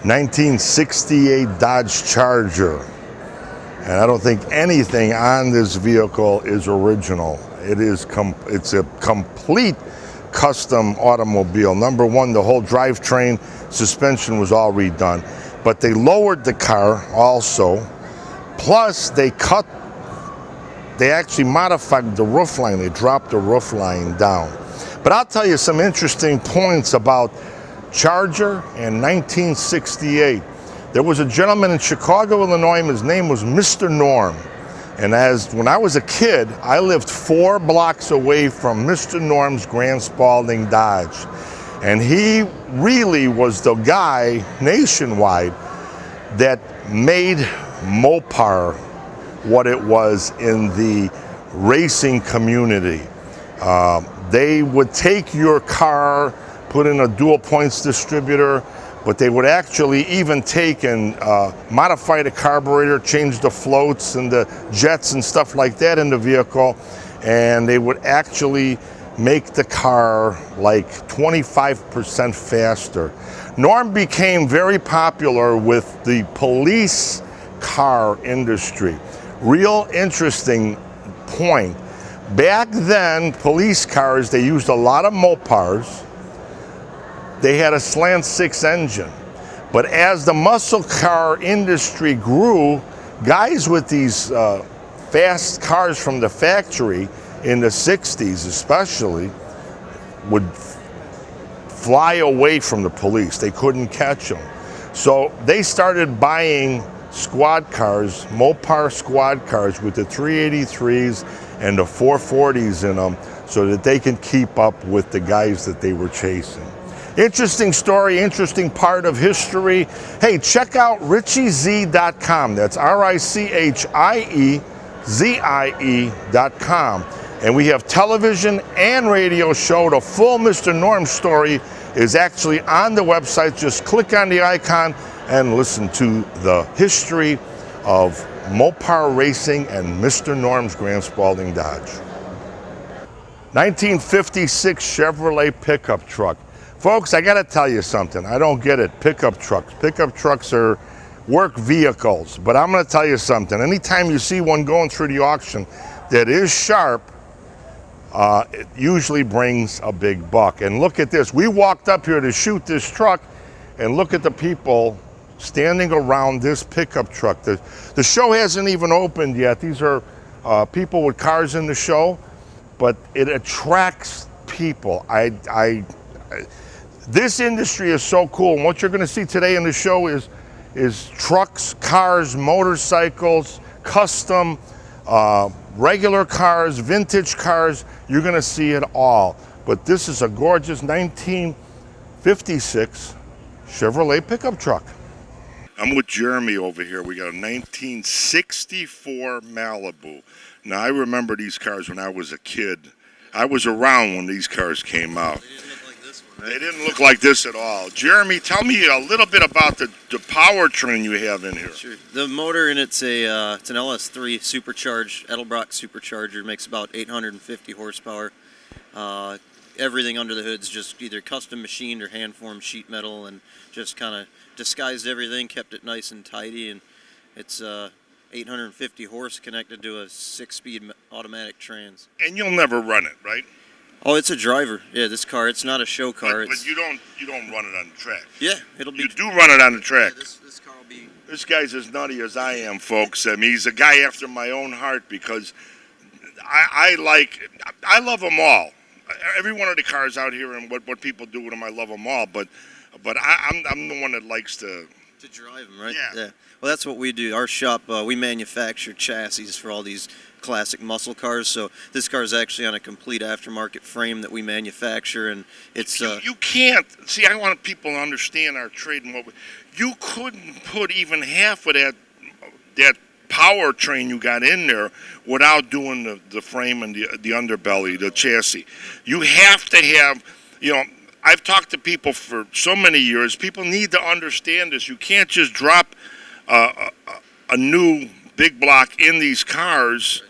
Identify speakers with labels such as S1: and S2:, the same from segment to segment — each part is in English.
S1: 1968 Dodge Charger. And I don't think anything on this vehicle is original. It's a complete custom automobile. Number one, the whole drivetrain, suspension was all redone. But they lowered the car also. Plus, they actually modified the roof line. They dropped the roof line down. But I'll tell you some interesting points about Charger in 1968. There was a gentleman in Chicago, Illinois. His name was Mr. Norm. And when I was a kid, I lived 4 blocks away from Mr. Norm's Grand Spalding Dodge. And he really was the guy nationwide that made Mopar what it was in the racing community. They would take your car, put in a dual points distributor, but they would actually even take and modify the carburetor, change the floats and the jets and stuff like that in the vehicle, and they would actually make the car like 25% faster. Norm became very popular with the police car industry. Real interesting point. Back then, police cars, they used a lot of Mopars. They had a slant 6 engine. But as the muscle car industry grew, guys with these fast cars from the factory in the 60s especially would fly away from the police. They couldn't catch them. So they started buying squad cars, Mopar squad cars with the 383s and the 440s in them so that they can keep up with the guys that they were chasing. Interesting story, interesting part of history. Hey, check out RichieZ.com. That's RichieZIE.com. And we have television and radio show. The full Mr. Norm story is actually on the website. Just click on the icon and listen to the history of Mopar racing and Mr. Norm's Grand Spalding Dodge. 1956 Chevrolet pickup truck. Folks, I gotta tell you something. I don't get it. Pickup trucks. Pickup trucks are work vehicles. But I'm gonna tell you something. Anytime you see one going through the auction that is sharp, it usually brings a big buck. And look at this. We walked up here to shoot this truck, and look at the people standing around this pickup truck. The show hasn't even opened yet. These are people with cars in the show, but it attracts people. This industry is so cool, and what you're going to see today in the show is trucks, cars, motorcycles, custom, regular cars, vintage cars. You're going to see it all. But this is a gorgeous 1956 Chevrolet pickup truck. I'm with Jeremy over here. We got a 1964 Malibu. Now, I remember these cars when I was a kid. I was around when these cars came out. They didn't look like this at all. Jeremy, tell me a little bit about the powertrain you have in here.
S2: Sure. The motor in it's an LS3 supercharged, Edelbrock supercharger, makes about 850 horsepower. Everything under the hood's just either custom machined or hand-formed sheet metal, and just kind of disguised everything, kept it nice and tidy, and it's 850 horse connected to a 6-speed automatic trans.
S1: And you'll never run it, right?
S2: Oh, it's a driver. Yeah, this car. It's not a show car.
S1: But you don't run it on the track.
S2: Yeah, it'll be.
S1: You do run it on the track.
S2: Yeah, this car will be.
S1: This guy's as nutty as I am, folks. I mean, he's a guy after my own heart because I love them all. Every one of the cars out here and what people do with them, I love them all. But I'm the one that likes to
S2: drive them, right?
S1: Yeah.
S2: Well, that's what we do. Our shop, we manufacture chassis for all these classic muscle cars. So this car is actually on a complete aftermarket frame that we manufacture, and it's.
S1: You can't see. I want people to understand our trade and you couldn't put even half of that powertrain you got in there without doing the frame and the underbelly, the chassis. You have to have, I've talked to people for so many years. People need to understand this. You can't just drop a new big block in these cars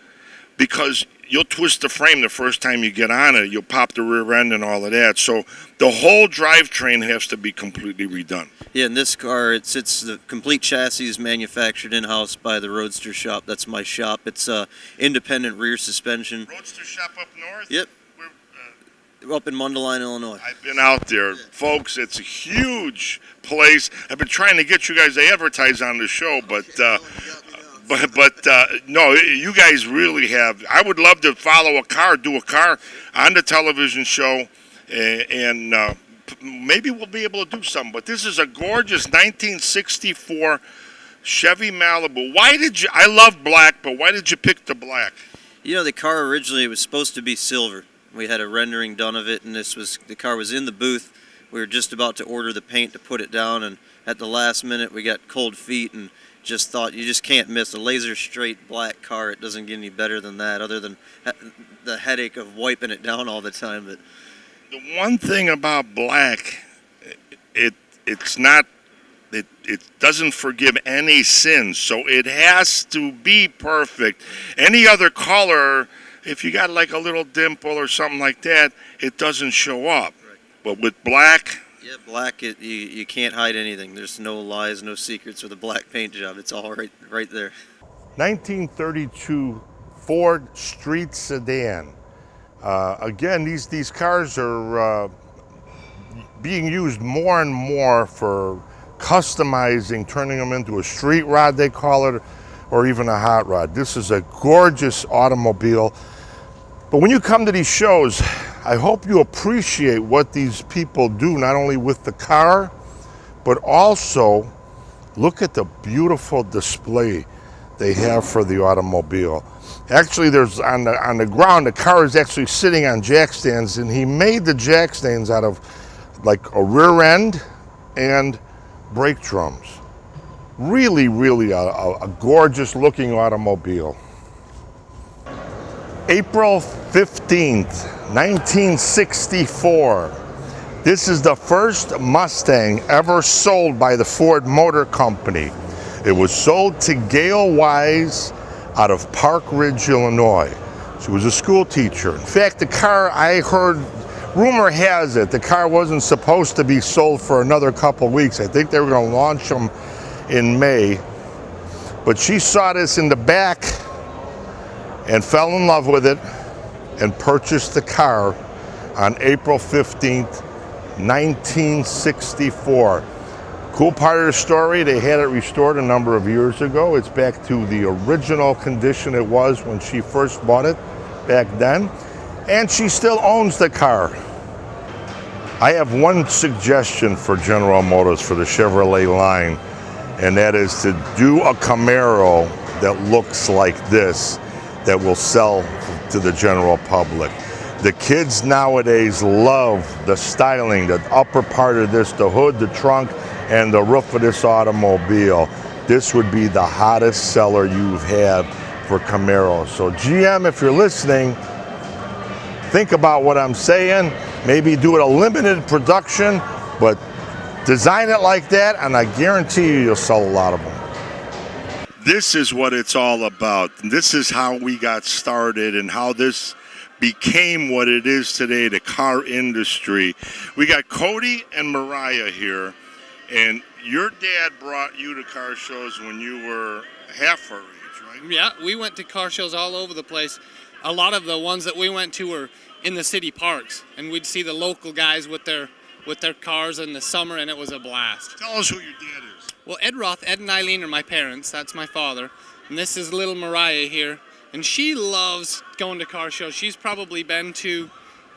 S1: because you'll twist the frame the first time you get on it. You'll pop the rear end and all of that. So the whole drivetrain has to be completely redone.
S2: Yeah, in this car, it's the complete chassis is manufactured in-house by the Roadster shop. That's my shop. It's independent rear suspension.
S1: Roadster shop up north?
S2: Yep. We're up in Mundelein, Illinois.
S1: I've been out there. Folks, it's a huge place. I've been trying to get you guys to advertise on the show, but no, you guys really have. I would love to follow a car, do a car on the television show, and maybe we'll be able to do something. But this is a gorgeous 1964 Chevy Malibu. I love black, but why did you pick the black?
S2: You know, the car originally was supposed to be silver. We had a rendering done of it, and the car was in the booth. We were just about to order the paint to put it down, and at the last minute we got cold feet and just thought you just can't miss a laser straight black car. It doesn't get any better than that, other than the headache of wiping it down all the time. But
S1: the one thing about black, it doesn't forgive any sins, so it has to be perfect. Any other color, if you got like a little dimple or something like that, it doesn't show up. Right. But with black,
S2: yeah, black, you can't hide anything. There's no lies, no secrets with a black paint job. It's all right there.
S1: 1932 Ford Street Sedan. Again, these cars are being used more and more for customizing, turning them into a street rod, they call it, or even a hot rod. This is a gorgeous automobile. But when you come to these shows, I hope you appreciate what these people do, not only with the car, but also look at the beautiful display they have for the automobile. Actually, there's on the ground, the car is actually sitting on jack stands, and he made the jack stands out of like a rear end and brake drums. Really a gorgeous looking automobile. April 15th, 1964. This is the first Mustang ever sold by the Ford Motor Company. It was sold to Gail Wise out of Park Ridge, Illinois. She was a school teacher. In fact, the car, I heard, rumor has it, the car wasn't supposed to be sold for another couple weeks. I think they were going to launch them in May. But she saw this in the back and fell in love with it and purchased the car on April 15th, 1964. Cool part of the story, they had it restored a number of years ago. It's back to the original condition it was when she first bought it back then. And she still owns the car. I have one suggestion for General Motors for the Chevrolet line, and that is to do a Camaro that looks like this, that will sell to the general public. The kids nowadays love the styling, the upper part of this, the hood, the trunk, and the roof of this automobile. This would be the hottest seller you've had for Camaro. So GM, if you're listening, think about what I'm saying. Maybe do it a limited production, but design it like that, and I guarantee you'll sell a lot of them. This is what it's all about. This is how we got started and how this became what it is today, the car industry. We got Cody and Mariah here, and your dad brought you to car shows when you were half our age, right?
S3: Yeah, we went to car shows all over the place. A lot of the ones that we went to were in the city parks, and we'd see the local guys with their cars in the summer, and it was a blast.
S1: Tell us who your dad is.
S3: Well, Ed Roth, Ed and Eileen are my parents. That's my father. And this is little Mariah here. And she loves going to car shows. She's probably been to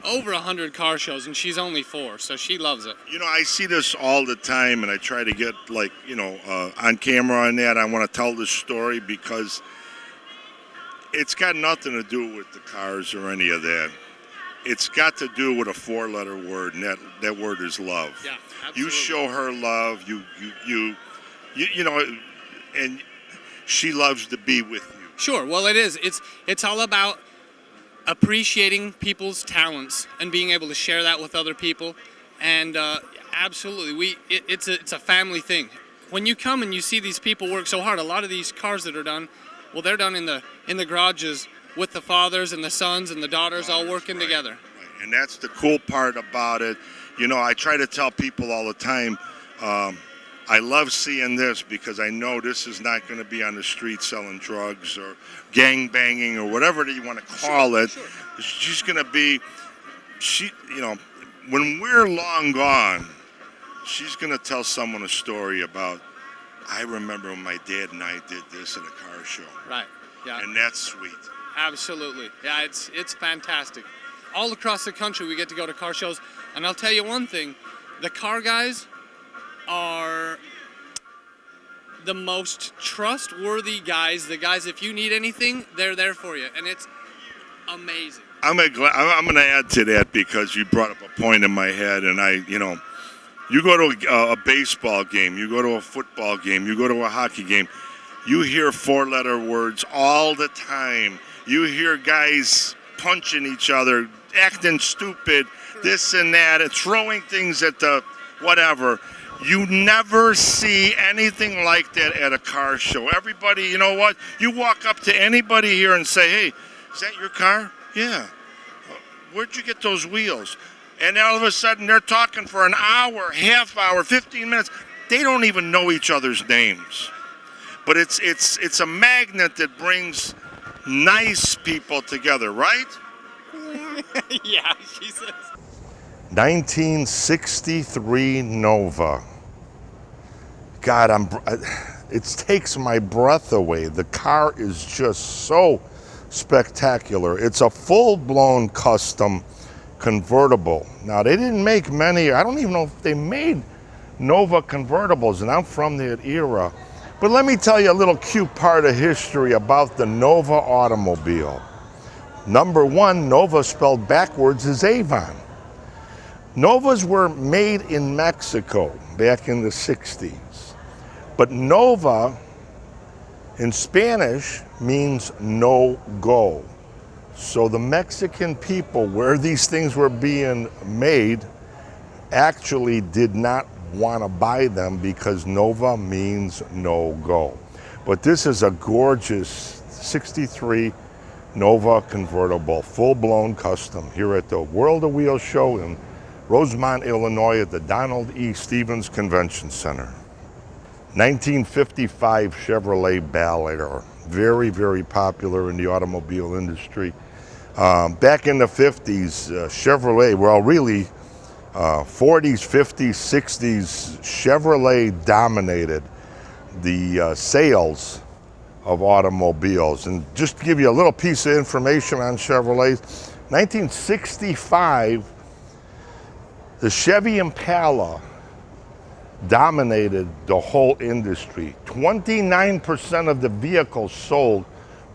S3: over 100 car shows, and she's only 4, so she loves it.
S1: You know, I see this all the time, and I try to get, like, on camera on that. I want to tell this story because it's got nothing to do with the cars or any of that. It's got to do with a 4-letter word, and that word is love.
S3: Yeah, absolutely.
S1: You show her love, you know, and she loves to be with you.
S3: Sure. Well, it is. It's all about appreciating people's talents and being able to share that with other people. And absolutely, it's a family thing. When you come and you see these people work so hard, a lot of these cars that are done, well, they're done in the garages with the fathers and the sons and the daughters all working
S1: Right,
S3: together.
S1: right. And that's the cool part about it. You know, I try to tell people all the time, I love seeing this because I know this is not going to be on the street selling drugs or gang banging or whatever you want to call it.
S3: Sure.
S1: She's going to be, you know, when we're long gone, she's going to tell someone a story about, I remember when my dad and I did this at a car show.
S3: Right. Yeah.
S1: And that's sweet.
S3: Absolutely. Yeah, it's fantastic. All across the country we get to go to car shows, and I'll tell you one thing, the car guys are the most trustworthy guys. The guys, if you need anything, they're there for you, and it's amazing.
S1: I'm going to add to that because you brought up a point in my head, and you go to a baseball game, you go to a football game, you go to a hockey game, you hear four-letter words all the time. You hear guys punching each other, acting stupid, this and that, and throwing things at the whatever. You never see anything like that at a car show. Everybody, you know what? You walk up to anybody here and say, hey, is that your car? Yeah. Where'd you get those wheels? And all of a sudden they're talking for an hour, half hour, 15 minutes. They don't even know each other's names. But it's a magnet that brings nice people together, right?
S3: Yeah, she says.
S1: 1963 Nova. God, it takes my breath away. The car is just so spectacular. It's a full-blown custom convertible. Now, they didn't make many. I don't even know if they made Nova convertibles, and I'm from that era. But let me tell you a little cute part of history about the Nova automobile. Number one, Nova spelled backwards is Avon. Novas were made in Mexico back in the 60s. But Nova in Spanish means no go. So the Mexican people, where these things were being made, actually did not want to buy them because Nova means no go. But this is a gorgeous 63 Nova convertible, full-blown custom here at the World of Wheels show in Rosemont, Illinois at the Donald E. Stevens Convention Center. 1955 Chevrolet Bel Air, very, very popular in the automobile industry. Back in the 50s, Chevrolet, well, really 40s, 50s, 60s, Chevrolet dominated the sales of automobiles. And just to give you a little piece of information on Chevrolet, 1965, the Chevy Impala dominated the whole industry. 29% of the vehicles sold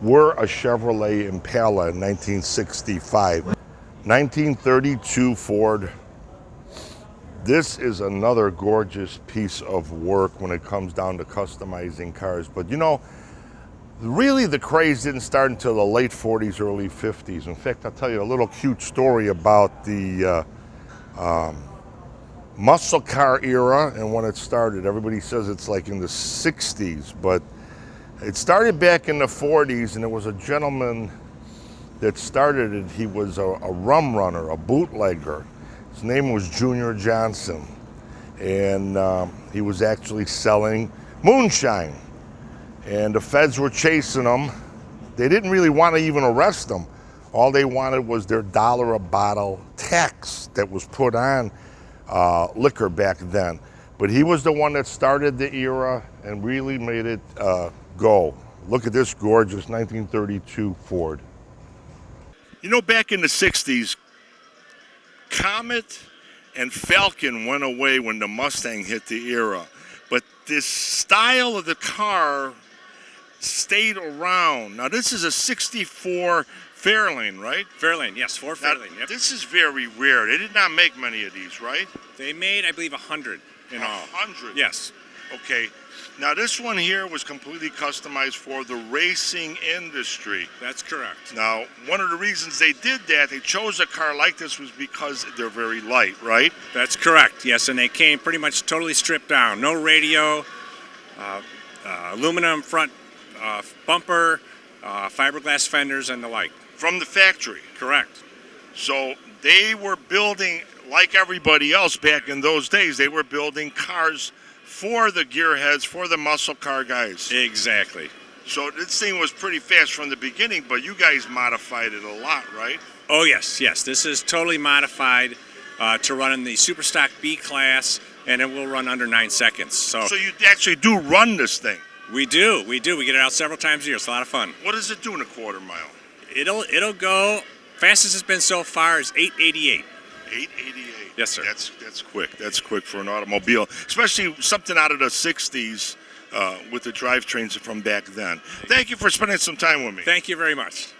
S1: were a Chevrolet Impala in 1965. 1932 Ford. This is another gorgeous piece of work when it comes down to customizing cars. But you know, really the craze didn't start until the late 40s, early 50s. In fact, I'll tell you a little cute story about the muscle car era and when it started. Everybody says it's like in the 60s, but it started back in the 40s, and there was a gentleman that started it. He was a rum runner, a bootlegger. His name was Junior Johnson, and he was actually selling moonshine, and the feds were chasing him. They didn't really want to even arrest him. All they wanted was their $1 a bottle tax that was put on liquor back then. But he was the one that started the era and really made it go. Look at this gorgeous 1932 Ford. You know, back in the 60s, Comet and Falcon went away when the Mustang hit the era. But this style of the car stayed around. Now, this is a 64 Fairlane, right?
S4: Fairlane, yes, Ford Fairlane. Yep.
S1: This is very rare. They did not make many of these, right?
S4: They made, I believe, 100 in all.
S1: 100?
S4: Yes.
S1: Okay. Now, this one here was completely customized for the racing industry.
S4: That's correct.
S1: Now, one of the reasons they did that, they chose a car like this, was because they're very light, right?
S4: That's correct, yes, and they came pretty much totally stripped down. No radio, aluminum front bumper, fiberglass fenders and the like.
S1: From the factory.
S4: Correct.
S1: So they were building, like everybody else back in those days, they were building cars for the gearheads, for the muscle car guys.
S4: Exactly.
S1: So this thing was pretty fast from the beginning, but you guys modified it a lot, right?
S4: Oh, yes. This is totally modified to run in the Superstock B class, and it will run under 9 seconds. So
S1: you actually do run this thing.
S4: we do. We get it out several times a year. It's a lot of fun.
S1: What does it do in a quarter mile?
S4: It'll go, fastest it's been so far is 888.
S1: 888.
S4: Yes, sir.
S1: That's quick. That's quick for an automobile, especially something out of the 60s with the drivetrains from back then. Thank you for spending some time with me.
S4: Thank you very much.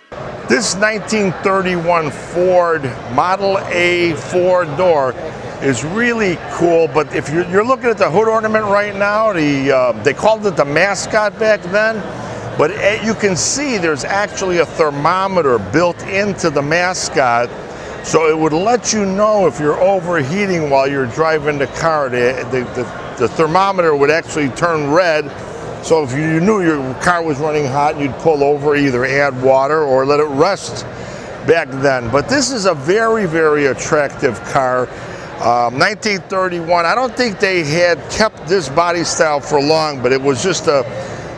S1: This 1931 Ford Model A four-door is really cool, but if you're looking at the hood ornament right now, they called it the mascot back then, but you can see there's actually a thermometer built into the mascot, so it would let you know if you're overheating while you're driving the car. The thermometer would actually turn red. So if you knew your car was running hot, you'd pull over, either add water or let it rest back then. But this is a very, very attractive car. 1931, I don't think they had kept this body style for long, but it was just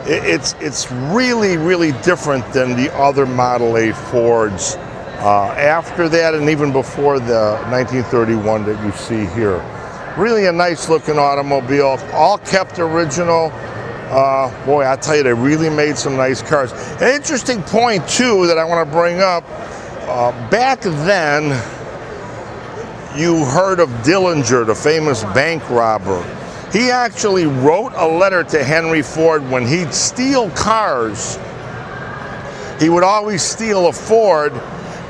S1: it's really, really different than the other Model A Fords after that and even before the 1931 that you see here. Really a nice looking automobile, all kept original. Boy, I tell you, they really made some nice cars. An interesting point, too, that I want to bring up. Back then, you heard of Dillinger, the famous bank robber. He actually wrote a letter to Henry Ford when he'd steal cars. He would always steal a Ford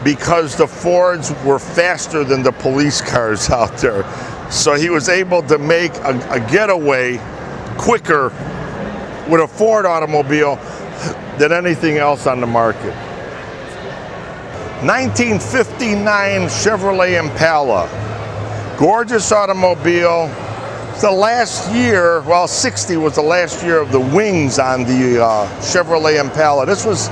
S1: because the Fords were faster than the police cars out there. So he was able to make a getaway quicker with a Ford automobile than anything else on the market. 1959 Chevrolet Impala. Gorgeous automobile. It's the last year, well, 60 was the last year of the wings on the Chevrolet Impala. This was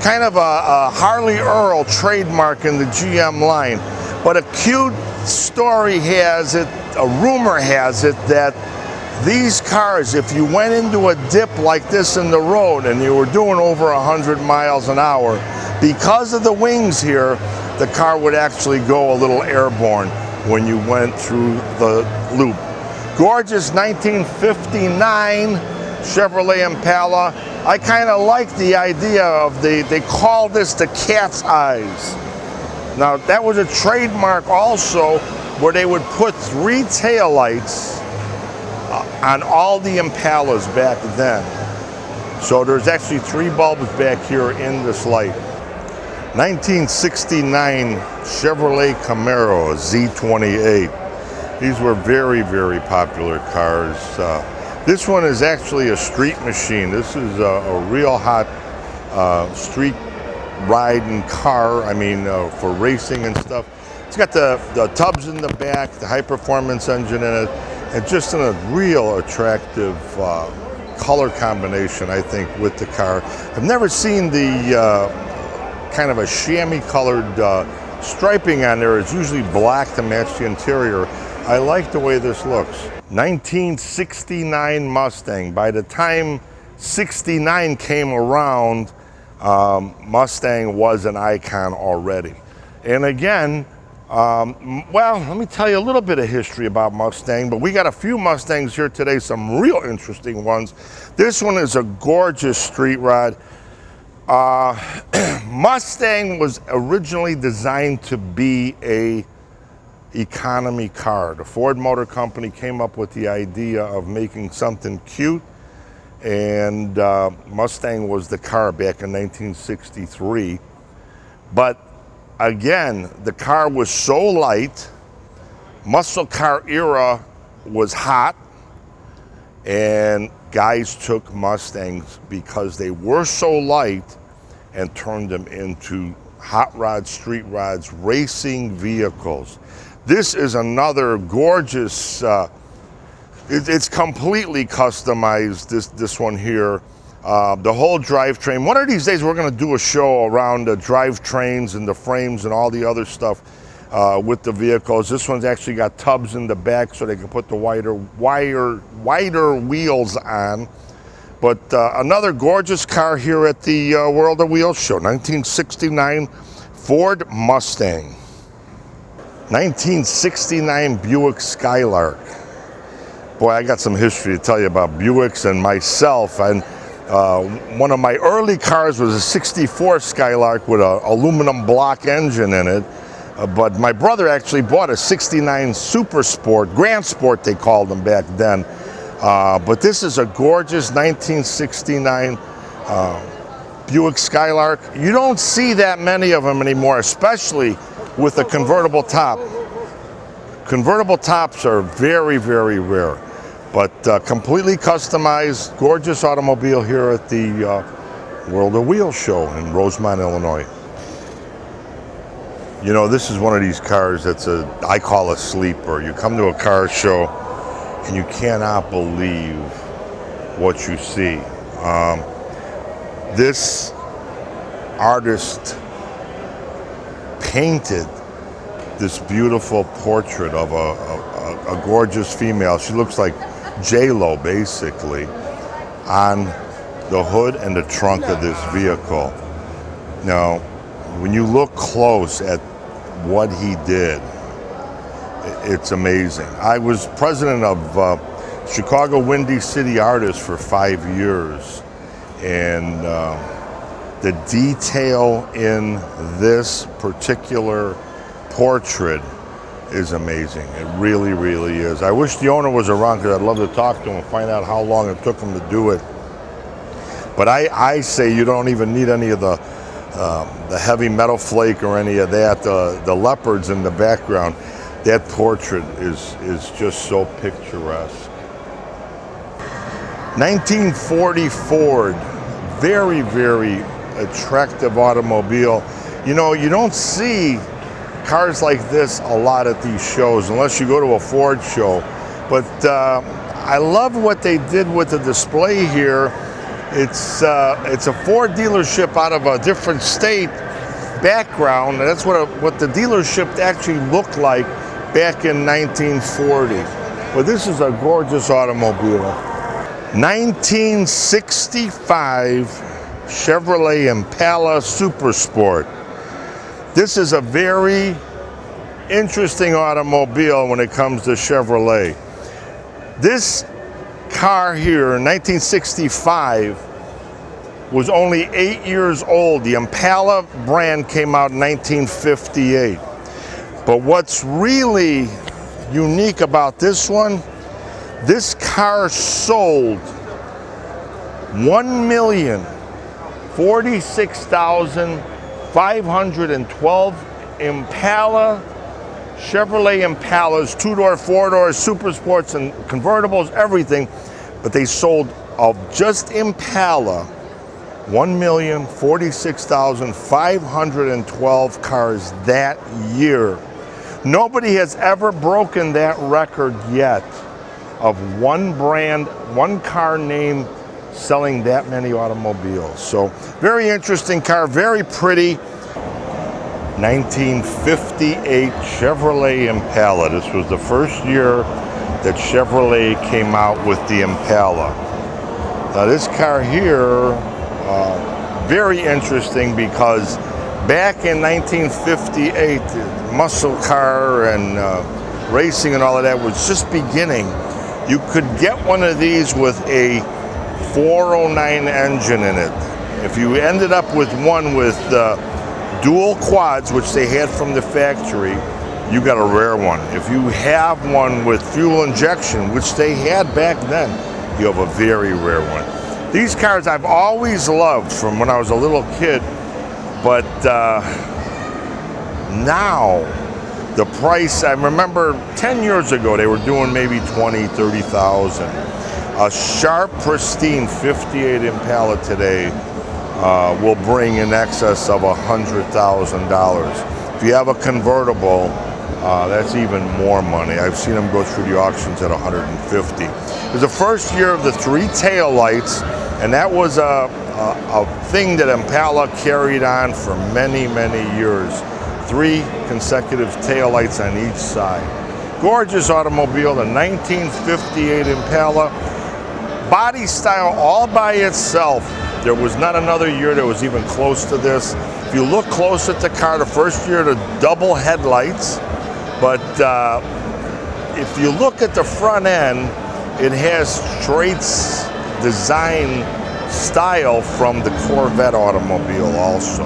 S1: kind of a Harley Earl trademark in the GM line. But a cute story has it, a rumor has it, that these cars, if you went into a dip like this in the road and you were doing over 100 miles an hour, because of the wings here, the car would actually go a little airborne when you went through the loop. Gorgeous 1959 Chevrolet Impala. I kind of like the idea of they call this the cat's eyes. Now that was a trademark also where they would put 3 taillights on all the Impalas back then. So there's actually 3 bulbs back here in this light. 1969 Chevrolet Camaro Z28. These were very, very popular cars. This one is actually a street machine. This is a real hot street riding car, I mean, for racing and stuff. It's got the tubs in the back, the high performance engine in it, and just in a real attractive color combination, I think, with the car. I've never seen the kind of a chamois colored striping on there. It's usually black to match the interior. I like the way this looks. 1969 Mustang. By the time 69 came around, Mustang was an icon already. And again, well, let me tell you a little bit of history about Mustang, but we got a few Mustangs here today, some real interesting ones. This one is a gorgeous street rod. Mustang was originally designed to be a economy car. The Ford Motor Company came up with the idea of making something cute, and Mustang was the car back in 1963. But again, the car was so light, muscle car era was hot, and guys took Mustangs because they were so light and turned them into hot rods, street rods, racing vehicles. This is another gorgeous, it's completely customized, this one here. the whole drivetrain. One of these days we're going to do a show around the drivetrains and the frames and all the other stuff with the vehicles. This one's actually got tubs in the back so they can put the wider wheels on. But another gorgeous car here at the World of Wheels show, 1969 Ford Mustang. 1969 Buick Skylark. Boy, I got some history to tell you about Buicks and myself. And one of my early cars was a 64 Skylark with an aluminum block engine in it. But my brother actually bought a 69 Super Sport, Grand Sport they called them back then. But this is a gorgeous 1969 Buick Skylark. You don't see that many of them anymore, especially with a convertible top. Convertible tops are very, very rare. But completely customized, gorgeous automobile here at the World of Wheels show in Rosemont, Illinois. You know, this is one of these cars that's I call a sleeper. You come to a car show and you cannot believe what you see. This artist painted this beautiful portrait of a gorgeous female. She looks like J-Lo, basically, on the hood and the trunk of this vehicle. Now, when you look close at what he did, it's amazing. I was president of Chicago Windy City Artists for 5 years, and the detail in this particular portrait is amazing. It really, really is. I wish the owner was around because I'd love to talk to him and find out how long it took him to do it. But I say you don't even need any of the heavy metal flake or any of that. The leopards in the background. That portrait is just so picturesque. 1940 Ford, very, very attractive automobile. You know, you don't see cars like this a lot at these shows unless you go to a Ford show. But I love what they did with the display here. It's a Ford dealership out of a different state background. And that's what the dealership actually looked like back in 1940. But this is a gorgeous automobile. 1965 Chevrolet Impala Super Sport. This is a very interesting automobile when it comes to Chevrolet. This car here in 1965 was only 8 years old. The Impala brand came out in 1958. But what's really unique about this one, this car sold 1,046,512 Impala, Chevrolet Impalas, 2-door, 4-door, Super Sports, and convertibles, everything. But they sold of just Impala 1,046,512 cars that year. Nobody has ever broken that record yet of one brand, one car name selling that many automobiles. So very interesting car, very pretty. 1958 Chevrolet Impala. This was the first year that Chevrolet came out with the Impala. Now this car here, very interesting because back in 1958, muscle car and racing and all of that was just beginning. You could get one of these with a 409 engine in it. If you ended up with one with dual quads, which they had from the factory, you got a rare one. If you have one with fuel injection, which they had back then, you have a very rare one. These cars I've always loved from when I was a little kid, but now the price, I remember 10 years ago they were doing maybe 20, 30,000. A sharp, pristine 58 Impala today will bring in excess of $100,000. If you have a convertible, that's even more money. I've seen them go through the auctions at $150,000. It was the first year of the 3 tail lights, And that was a thing that Impala carried on for many, many years. 3 consecutive taillights on each side. Gorgeous automobile, the 1958 Impala. Body style all by itself. There was not another year that was even close to this. If you look close at the car, the first year, the double headlights. But if you look at the front end, it has Straight's design style from the Corvette automobile also.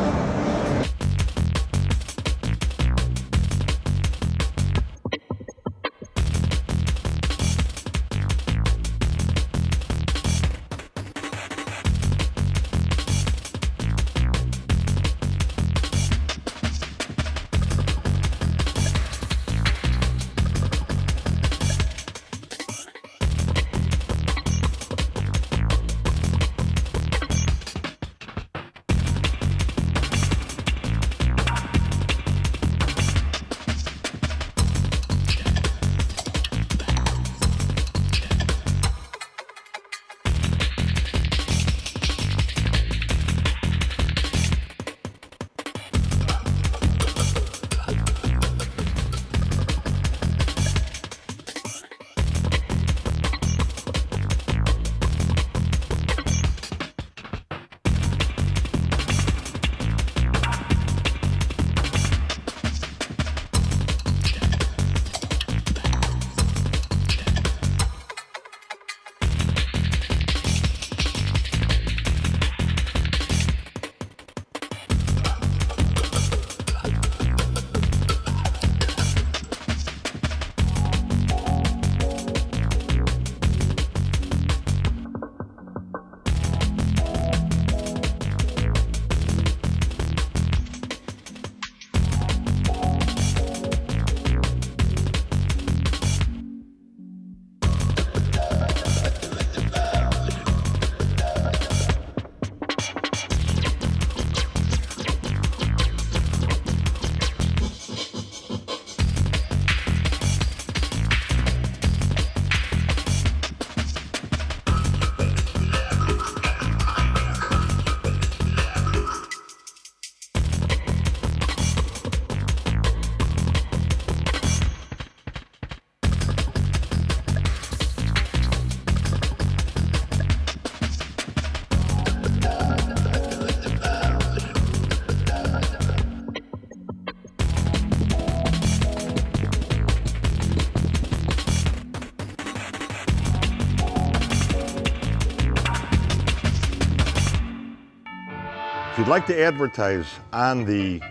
S1: If you'd like to advertise on the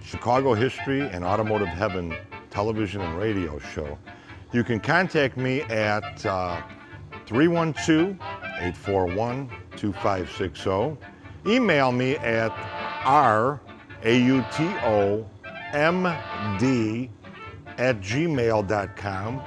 S1: Chicago History and Automotive Heaven television and radio show, you can contact me at 312-841-2560. Email me at rautomd@gmail.com.